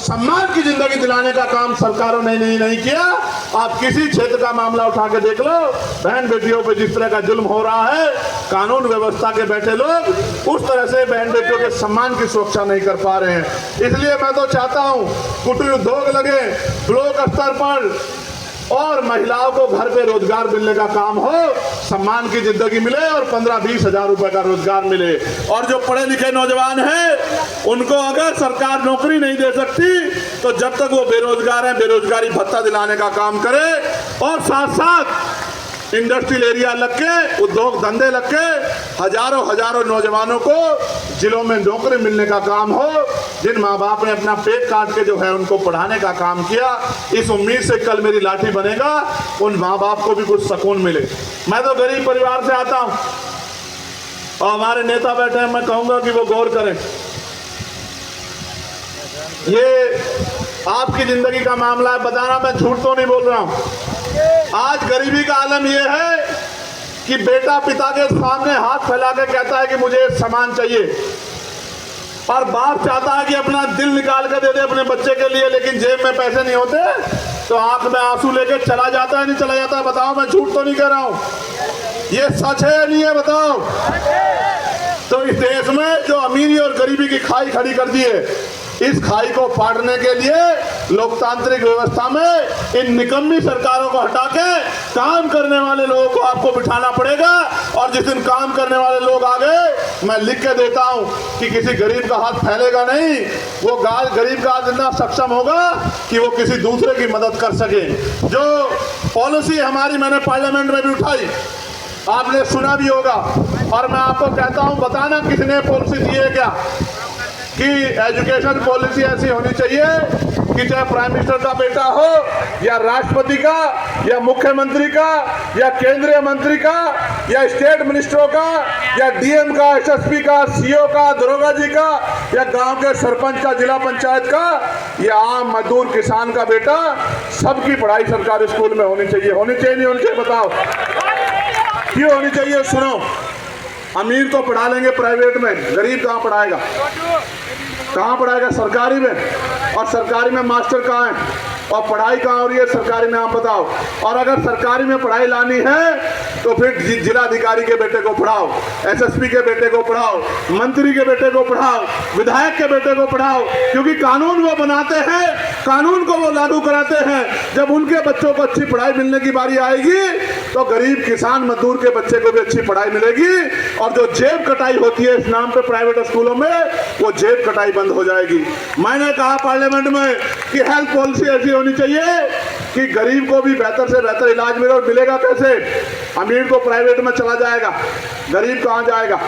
सम्मान की जिंदगी दिलाने का काम सरकारों ने नहीं किया। आप किसी क्षेत्र का मामला उठा के देख लो, बहन बेटियों पे जिस तरह का जुल्म हो रहा है, कानून व्यवस्था के बैठे लोग उस तरह से बहन बेटियों के सम्मान की सुरक्षा नहीं कर पा रहे हैं। इसलिए मैं तो चाहता हूं कुटीर उद्योग लगे ब्लॉक स्तर पर और महिलाओं को घर पे रोजगार मिलने का काम हो, सम्मान की जिंदगी मिले और 15-20 हजार रुपए का रोजगार मिले। और जो पढ़े लिखे नौजवान हैं उनको अगर सरकार नौकरी नहीं दे सकती तो जब तक वो बेरोजगार हैं बेरोजगारी भत्ता दिलाने का काम करे और साथ साथ इंडस्ट्रियल एरिया लग के उद्योग धंधे लग के हजारों नौजवानों को जिलों में नौकरी मिलने का काम हो। जिन माँ बाप ने अपना पेट काट के जो है उनको पढ़ाने का काम किया, इस उम्मीद से कल मेरी लाठी बनेगा उन माँ बाप को भी कुछ सुकून मिले। मैं तो गरीब परिवार से आता हूँ और हमारे नेता बैठे हैं, मैं कहूँगा कि वो गौर करें। ये आपकी जिंदगी का मामला है, बताना मैं झूठ तो नहीं बोल रहा हूँ। आज गरीबी का आलम यह है कि बेटा पिता के सामने हाथ फैला के कहता है कि मुझे सामान चाहिए और बाप चाहता है कि अपना दिल निकाल के दे दे अपने बच्चे के लिए, लेकिन जेब में पैसे नहीं होते तो आंख में आंसू लेके चला जाता है। नहीं चला जाता है? बताओ, मैं झूठ तो नहीं कह रहा हूं, ये सच है या नहीं है? बताओ। तो इस देश में जो अमीरी और गरीबी की खाई खड़ी कर दी है, इस खाई को पाटने के लिए लोकतांत्रिक व्यवस्था में इन निकम्मी सरकारों को हटा के काम करने वाले लोगों को आपको बिठाना पड़ेगा। और जिस दिन काम करने वाले लोग आ गए, मैं लिख के देता हूं कि किसी गरीब का हाथ फैलेगा नहीं, वो गरीब का हाथ इतना सक्षम होगा कि वो किसी दूसरे की मदद कर सके। जो पॉलिसी हमारी मैंने पार्लियामेंट में भी उठाई, आपने सुना भी होगा, और मैं आपको कहता हूं, बताना किसने पॉलिसी दी है क्या, कि एजुकेशन पॉलिसी ऐसी होनी चाहिए कि चाहे प्राइम मिनिस्टर का बेटा हो या राष्ट्रपति का या मुख्यमंत्री का या केंद्रीय मंत्री का या स्टेट मिनिस्टरों का या डीएम का, एसएसपी का, सीओ का, दरोगा जी का या गांव के सरपंच का, जिला पंचायत का या आम मजदूर किसान का बेटा, सबकी पढ़ाई सरकारी स्कूल में होनी चाहिए। होनी चाहिए नहीं होनी चाहिए? बताओ क्यों होनी चाहिए? सुनो, अमीर तो पढ़ा लेंगे प्राइवेट में, गरीब कहाँ पढ़ाएगा? कहाँ पढ़ाएगा? सरकारी में। और सरकारी में मास्टर कहाँ है और पढ़ाई कहाँ हो रही है? सरकारी में। आप बताओ। और अगर सरकारी में पढ़ाई लानी है तो फिर जिलाधिकारी के बेटे को पढ़ाओ, एसएसपी के बेटे को पढ़ाओ, मंत्री के बेटे को पढ़ाओ, विधायक के बेटे को पढ़ाओ, क्योंकि कानून वो बनाते हैं, कानून को वो लागू कराते हैं। जब उनके बच्चों को अच्छी पढ़ाई मिलने की बारी आएगी तो गरीब किसान मजदूर के बच्चे को भी अच्छी पढ़ाई मिलेगी। और जो जेब कटाई होती है इस नाम पे प्राइवेट स्कूलों में, वो जेब कटाई बंद हो जाएगी। मैंने कहा पार्लियामेंट में कि हेल्थ पॉलिसी ऐसी होनी चाहिए कि गरीब को भी बेहतर से बेहतर इलाज मिले। और मिलेगा कैसे? अमीर को प्राइवेट में चला जाएगा, गरीब कहां जाएगा?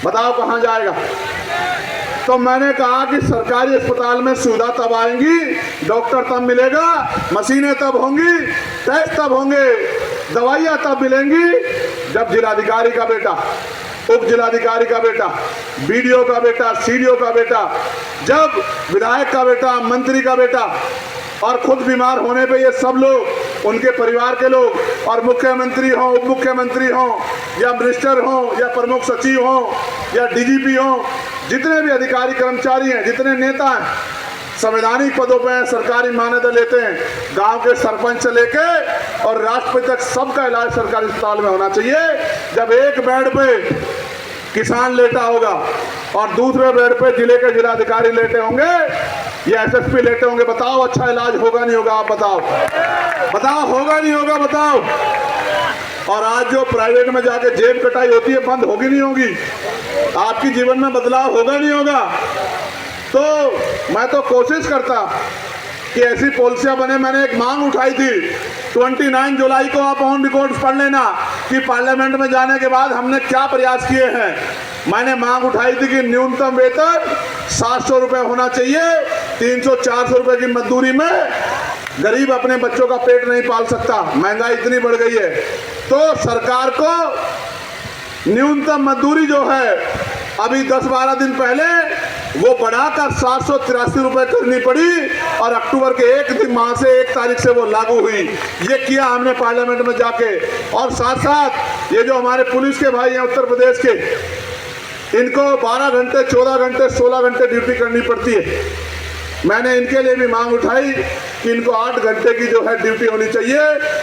बताओ कहां जाएगा? तो मैंने कहा कि सरकारी अस्पताल में सुविधा तब आएंगी, डॉक्टर तब मिलेगा, मशीनें तब होंगी, टेस्ट तब होंगे, दवाइयां तब मिलेंगी जब जिलाधिकारी का बेटा, उप जिलाधिकारी का बेटा, बीडीओ का बेटा, सीडीओ का बेटा, जब विधायक का बेटा, मंत्री का बेटा और खुद बीमार होने पे ये सब लोग, उनके परिवार के लोग, और मुख्यमंत्री हों, उप मुख्यमंत्री हों या मिनिस्टर हों या प्रमुख सचिव हों या डीजीपी हों, जितने भी अधिकारी कर्मचारी हैं, जितने नेता हैं, संवैधानिक पदों पे सरकारी मान्यता लेते हैं, गांव के सरपंच से लेके और राष्ट्रपति तक सबका इलाज सरकारी अस्पताल में होना चाहिए। जब एक बेड पे किसान लेटा होगा और दूसरे बेड पे जिले के जिलाधिकारी लेटे होंगे या एसएसपी लेटे होंगे, बताओ अच्छा इलाज होगा नहीं होगा? आप बताओ, बताओ होगा नहीं होगा? बताओ। और आज जो प्राइवेट में जाके जेब कटाई होती है, बंद होगी नहीं होगी? आपकी जीवन में बदलाव होगा नहीं होगा? तो मैं तो कोशिश करता कि ऐसी पॉलिसियां बने। मैंने एक मांग उठाई थी 29 जुलाई को, आप ऑन रिकॉर्ड पढ़ लेना कि पार्लियामेंट में जाने के बाद हमने क्या प्रयास किए हैं। मैंने मांग उठाई थी कि न्यूनतम वेतन 700 रुपये होना चाहिए, 300-400 रुपये की मजदूरी में गरीब अपने बच्चों का पेट नहीं पाल सकता, महंगाई इतनी बढ़ गई है। तो सरकार को न्यूनतम मजदूरी जो है अभी 10-12 दिन पहले वो बढ़ाकर 783 रुपये करनी पड़ी और अक्टूबर के 1 माह से 1 तारीख से वो लागू हुई। ये किया हमने पार्लियामेंट में जाके। और साथ साथ ये जो हमारे पुलिस के भाई हैं उत्तर प्रदेश के, इनको 12 घंटे, 14 घंटे, 16 घंटे ड्यूटी करनी पड़ती है। मैंने इनके लिए भी मांग उठाई कि इनको 8 घंटे की जो है ड्यूटी होनी चाहिए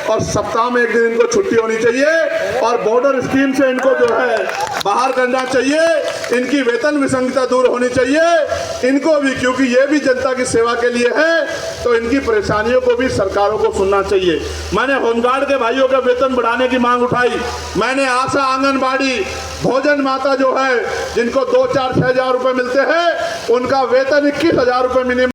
और सप्ताह में 1 दिन इनको छुट्टी होनी चाहिए और बॉर्डर स्कीम से इनको जो है बाहर करना चाहिए। इनकी वेतन विसंगता दूर होनी चाहिए इनको भी, क्योंकि ये भी जनता की सेवा के लिए है, तो इनकी परेशानियों को भी सरकारों को सुनना चाहिए। मैंने होमगार्ड के भाइयों का वेतन बढ़ाने की मांग उठाई। मैंने आशा, आंगनबाड़ी, भोजन माता जो है जिनको 2, 4, 6 हज़ार रुपये मिलते हैं, उनका वेतन 21,000 रुपये मिनिमम